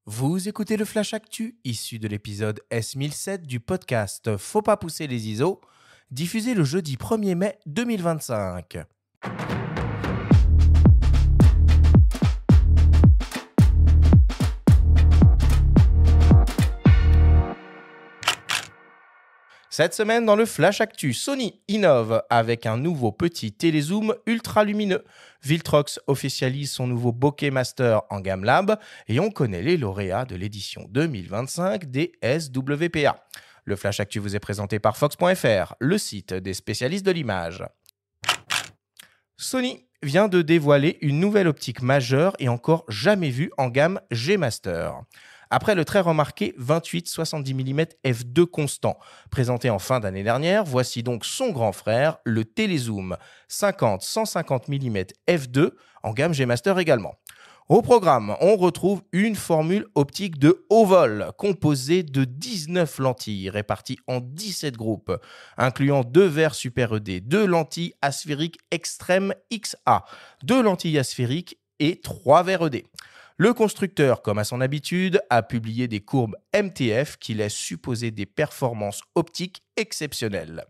Vous écoutez le Flash Actu, issu de l'épisode S1007 du podcast Faut pas pousser les ISO, diffusé le jeudi 1er mai 2025. Cette semaine, dans le Flash Actu, Sony innove avec un nouveau petit télézoom ultra lumineux. Viltrox officialise son nouveau Bokeh Master en gamme Lab et on connaît les lauréats de l'édition 2025 des SWPA. Le Flash Actu vous est présenté par Fox.fr, le site des spécialistes de l'image. Sony vient de dévoiler une nouvelle optique majeure et encore jamais vue en gamme G-Master. Après le très remarqué 28-70 mm f2 constant, présenté en fin d'année dernière, voici donc son grand frère, le Télézoom 50-150 mm f2 en gamme G-Master également. Au programme, on retrouve une formule optique de haut vol composée de 19 lentilles réparties en 17 groupes, incluant 2 verres Super ED, 2 lentilles asphériques Extreme XA, 2 lentilles asphériques et 3 verres ED. Le constructeur, comme à son habitude, a publié des courbes MTF qui laissent supposer des performances optiques exceptionnelles.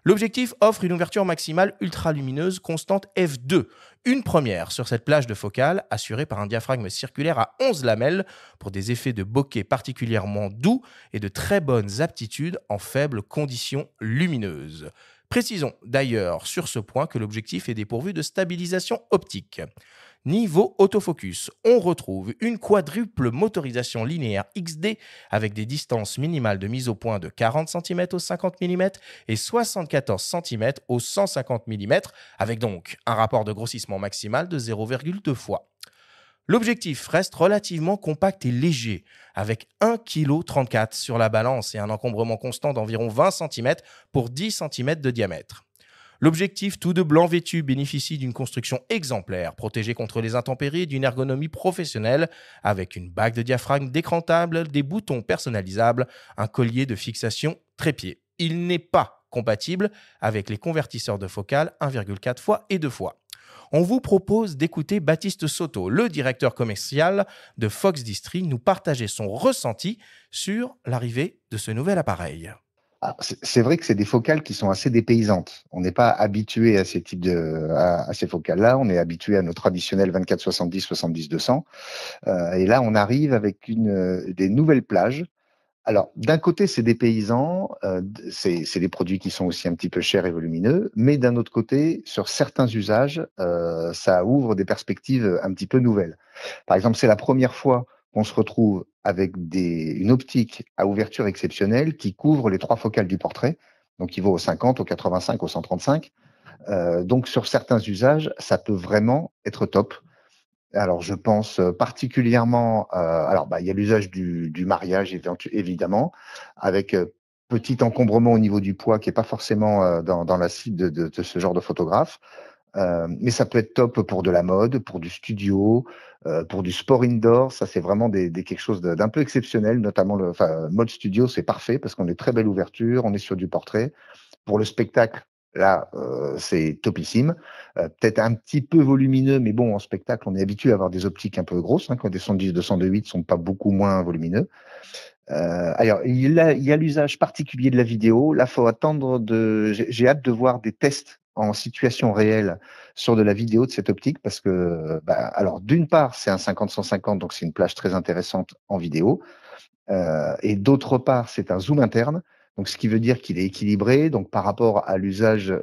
L'objectif offre une ouverture maximale ultra-lumineuse constante f2, une première sur cette plage de focale assurée par un diaphragme circulaire à 11 lamelles pour des effets de bokeh particulièrement doux et de très bonnes aptitudes en faibles conditions lumineuses. Précisons d'ailleurs sur ce point que l'objectif est dépourvu de stabilisation optique. Niveau autofocus, on retrouve une quadruple motorisation linéaire XD avec des distances minimales de mise au point de 40 cm au 50 mm et 74 cm au 150 mm, avec donc un rapport de grossissement maximal de 0,2 fois. L'objectif reste relativement compact et léger, avec 1,34 kg sur la balance et un encombrement constant d'environ 20 cm pour 10 cm de diamètre. L'objectif tout de blanc vêtu bénéficie d'une construction exemplaire, protégée contre les intempéries et d'une ergonomie professionnelle, avec une bague de diaphragme décrantable, des boutons personnalisables, un collier de fixation trépied. Il n'est pas compatible avec les convertisseurs de focale 1,4 fois et 2 fois. On vous propose d'écouter Baptiste Soto, le directeur commercial de Fox Distri, nous partager son ressenti sur l'arrivée de ce nouvel appareil. Alors, c'est vrai que c'est des focales qui sont assez dépaysantes. On n'est pas habitué à ces types à ces focales-là. On est habitué à nos traditionnels 24-70, 70-200. Et là, on arrive avec des nouvelles plages. Alors, d'un côté, c'est dépaysant. C'est des produits qui sont aussi un petit peu chers et volumineux. Mais d'un autre côté, sur certains usages, ça ouvre des perspectives un petit peu nouvelles. Par exemple, c'est la première fois qu'on se retrouve avec une optique à ouverture exceptionnelle qui couvre les 3 focales du portrait, donc qui va au 50, au 85, au 135. Donc sur certains usages, ça peut vraiment être top. Alors je pense particulièrement, il y a l'usage du mariage évidemment, avec petit encombrement au niveau du poids qui n'est pas forcément dans la cible de ce genre de photographe. Mais ça peut être top pour de la mode, pour du studio, pour du sport indoor. Ça, c'est vraiment quelque chose d'un peu exceptionnel, notamment mode studio, c'est parfait parce qu'on est très belle ouverture, on est sur du portrait. Pour le spectacle, là, c'est topissime. Peut-être un petit peu volumineux, mais bon, en spectacle, on est habitué à avoir des optiques un peu grosses, quand des 110-200-8 ne sont pas beaucoup moins volumineux. Alors, il y a l'usage particulier de la vidéo. Là, faut attendre j'ai hâte de voir des tests en situation réelle sur de la vidéo de cette optique parce que, alors, d'une part, c'est un 50-150, donc c'est une plage très intéressante en vidéo. Et d'autre part, c'est un zoom interne. Donc, ce qui veut dire qu'il est équilibré. Donc, par rapport à l'usage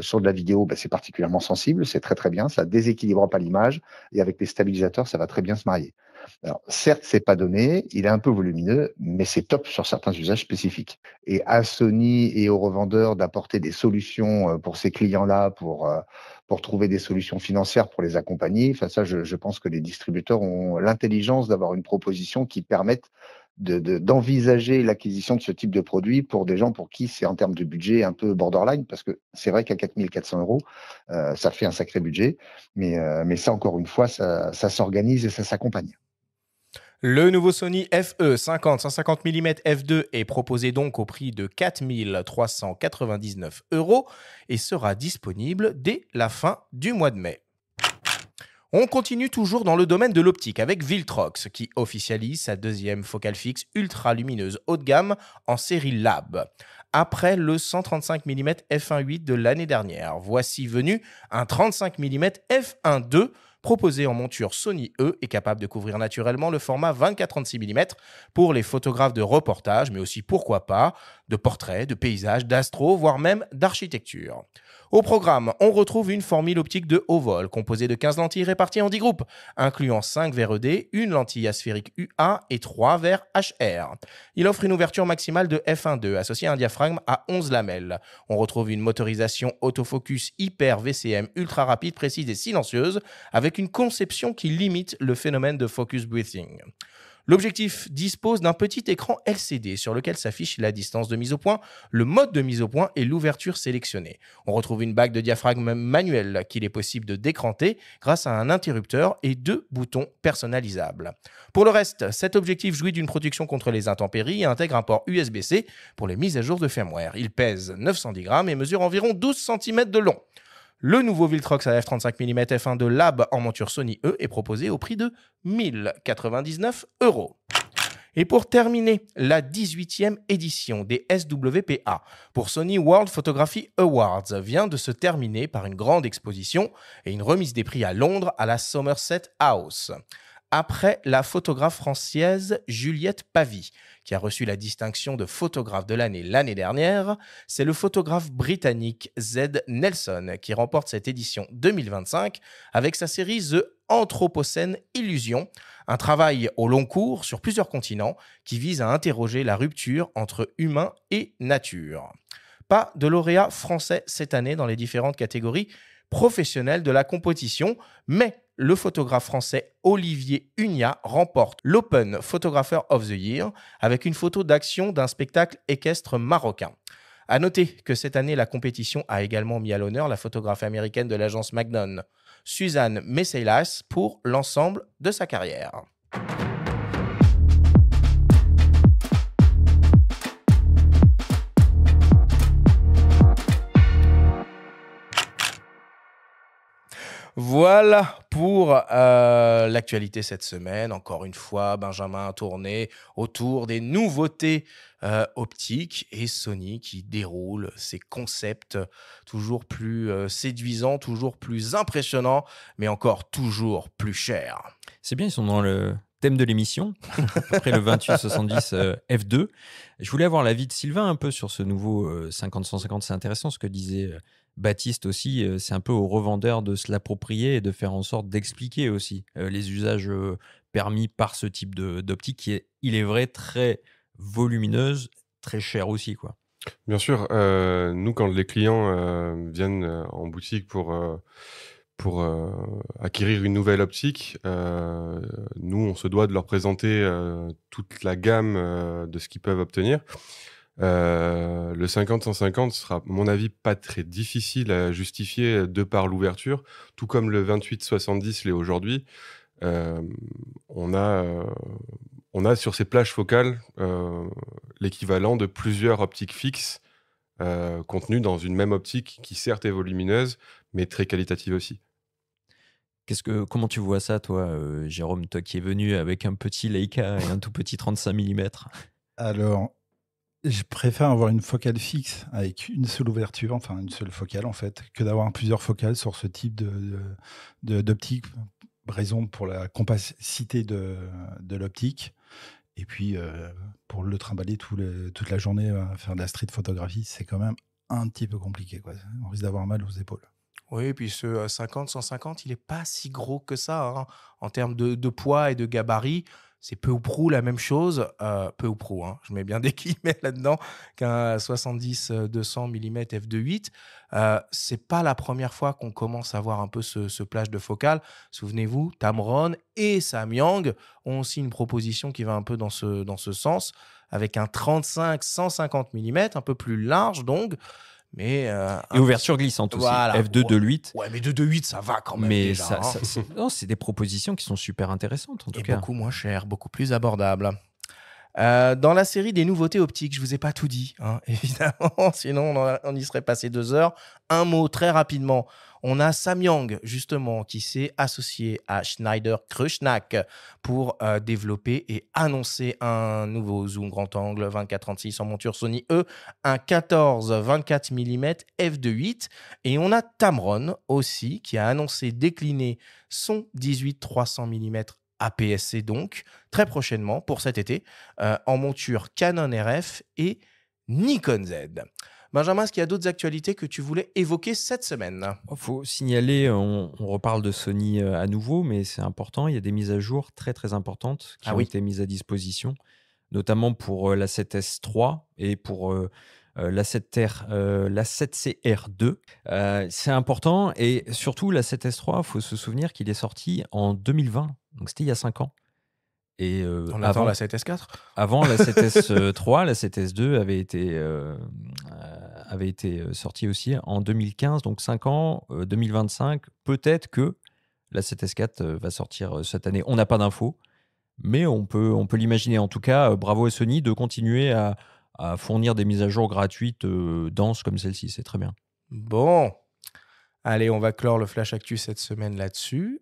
sur de la vidéo, c'est particulièrement sensible. C'est très, très bien. Ça déséquilibre pas l'image. Et avec les stabilisateurs, ça va très bien se marier. Alors, certes, c'est pas donné, il est un peu volumineux, mais c'est top sur certains usages spécifiques. Et à Sony et aux revendeurs d'apporter des solutions pour ces clients-là, pour trouver des solutions financières pour les accompagner. Enfin, ça, je pense que les distributeurs ont l'intelligence d'avoir une proposition qui permette d'envisager l'acquisition de ce type de produit pour des gens pour qui c'est en termes de budget un peu borderline, parce que c'est vrai qu'à 4 400 €, ça fait un sacré budget, mais ça, encore une fois, ça s'organise et ça s'accompagne. Le nouveau Sony FE 50-150 mm f2 est proposé donc au prix de 4 399 € et sera disponible dès la fin du mois de mai. On continue toujours dans le domaine de l'optique avec Viltrox qui officialise sa deuxième focale fixe ultra lumineuse haut de gamme en série Lab. Après le 135 mm f1.8 de l'année dernière, voici venu un 35 mm f1.2 proposé en monture Sony E et capable de couvrir naturellement le format 24-36 mm pour les photographes de reportage, mais aussi pourquoi pas de portraits, de paysages, d'astro, voire même d'architecture. Au programme, on retrouve une formule optique de haut vol composée de 15 lentilles réparties en 10 groupes, incluant 5 verres ED, une lentille asphérique UA et 3 verres HR. Il offre une ouverture maximale de f1.2 associée à un diaphragme à 11 lamelles. On retrouve une motorisation autofocus hyper VCM ultra rapide, précise et silencieuse, avec une conception qui limite le phénomène de focus breathing. L'objectif dispose d'un petit écran LCD sur lequel s'affiche la distance de mise au point, le mode de mise au point et l'ouverture sélectionnée. On retrouve une bague de diaphragme manuelle qu'il est possible de décranter grâce à un interrupteur et 2 boutons personnalisables. Pour le reste, cet objectif jouit d'une protection contre les intempéries et intègre un port USB-C pour les mises à jour de firmware. Il pèse 910 grammes et mesure environ 12 cm de long. Le nouveau Viltrox à f35 mm f1 de Lab en monture Sony E est proposé au prix de 1 099 €. Et pour terminer, la 18e édition des SWPA pour Sony World Photography Awards vient de se terminer par une grande exposition et une remise des prix à Londres à la Somerset House. Après la photographe française Juliette Pavy, qui a reçu la distinction de photographe de l'année dernière, c'est le photographe britannique Z. Nelson qui remporte cette édition 2025 avec sa série The Anthropocène Illusion, un travail au long cours sur plusieurs continents qui vise à interroger la rupture entre humain et nature. Pas de lauréat français cette année dans les différentes catégories professionnelles de la compétition, mais le photographe français Olivier Unia remporte l'Open Photographer of the Year avec une photo d'action d'un spectacle équestre marocain. À noter que cette année, la compétition a également mis à l'honneur la photographe américaine de l'agence Magnon, Suzanne Messeilas, pour l'ensemble de sa carrière. Voilà pour l'actualité cette semaine. Encore une fois, Benjamin a tourné autour des nouveautés optiques et Sony qui déroule ses concepts toujours plus séduisants, toujours plus impressionnants, mais encore toujours plus chers. C'est bien, ils sont dans le thème de l'émission, après le 2870 f2. Je voulais avoir l'avis de Sylvain un peu sur ce nouveau 50-150. C'est intéressant ce que disait Baptiste aussi. C'est un peu aux revendeurs de se l'approprier et de faire en sorte d'expliquer aussi les usages permis par ce type d'optique qui est, il est vrai, très volumineuse, très chère aussi, quoi. Bien sûr, nous, quand les clients viennent en boutique pour acquérir une nouvelle optique, nous, on se doit de leur présenter toute la gamme de ce qu'ils peuvent obtenir. Le 50-150 sera, à mon avis, pas très difficile à justifier de par l'ouverture, tout comme le 28-70 l'est aujourd'hui. On a sur ces plages focales l'équivalent de plusieurs optiques fixes contenues dans une même optique qui certes est volumineuse, mais très qualitative aussi. Comment tu vois ça, toi, Jérôme, toi qui es venu avec un petit Leica et un tout petit 35 mm? Alors, je préfère avoir une focale fixe avec une seule ouverture, enfin une seule focale en fait, que d'avoir plusieurs focales sur ce type d'optique. Raison pour la compacité de l'optique. Et puis, pour le trimballer toute la journée à faire de la street photographie, c'est quand même un petit peu compliqué, quoi. On risque d'avoir mal aux épaules. Oui, et puis ce 50-150, il n'est pas si gros que ça, hein. En termes de poids et de gabarit, c'est peu ou prou la même chose. Peu ou prou, hein. Je mets bien des guillemets là-dedans, qu'un 70-200 mm f2.8. C'est pas la première fois qu'on commence à voir un peu ce plage de focale. Souvenez-vous, Tamron et Samyang ont aussi une proposition qui va un peu dans ce sens, avec un 35-150 mm, un peu plus large donc. Mais et ouverture glissante aussi, voilà. f2 2.8. Ouais, mais 2.8, ça va quand même mais déjà. Non, c'est des propositions qui sont super intéressantes en tout et cas. Beaucoup moins chères, beaucoup plus abordables. Dans la série des nouveautés optiques, je ne vous ai pas tout dit, hein, évidemment, sinon on y serait passé 2 heures. Un mot très rapidement, On a Samyang, justement, qui s'est associé à Schneider Kreuznach pour développer et annoncer un nouveau zoom grand angle 24-36 en monture Sony E, un 14-24 mm f2.8. Et on a Tamron aussi, qui a annoncé décliner son 18-300 mm APS-C donc, très prochainement pour cet été, en monture Canon RF et Nikon Z. Benjamin, est-ce qu'il y a d'autres actualités que tu voulais évoquer cette semaine ? Il faut signaler, on reparle de Sony à nouveau, mais c'est important, il y a des mises à jour très très importantes qui ont été mises à disposition, notamment pour la 7S3 et pour la 7CR2. C'est important, et surtout la 7S3, il faut se souvenir qu'il est sorti en 2020, donc c'était il y a 5 ans. Et on attend la 7S4 ? Avant la 7S3, la 7S2 avait été sortie aussi en 2015, donc 5 ans, 2025. Peut-être que la 7S4 va sortir cette année. On n'a pas d'infos, mais on peut l'imaginer. En tout cas, bravo à Sony de continuer à fournir des mises à jour gratuites denses comme celle-ci. C'est très bien. Bon, allez, on va clore le Flash Actu cette semaine là-dessus.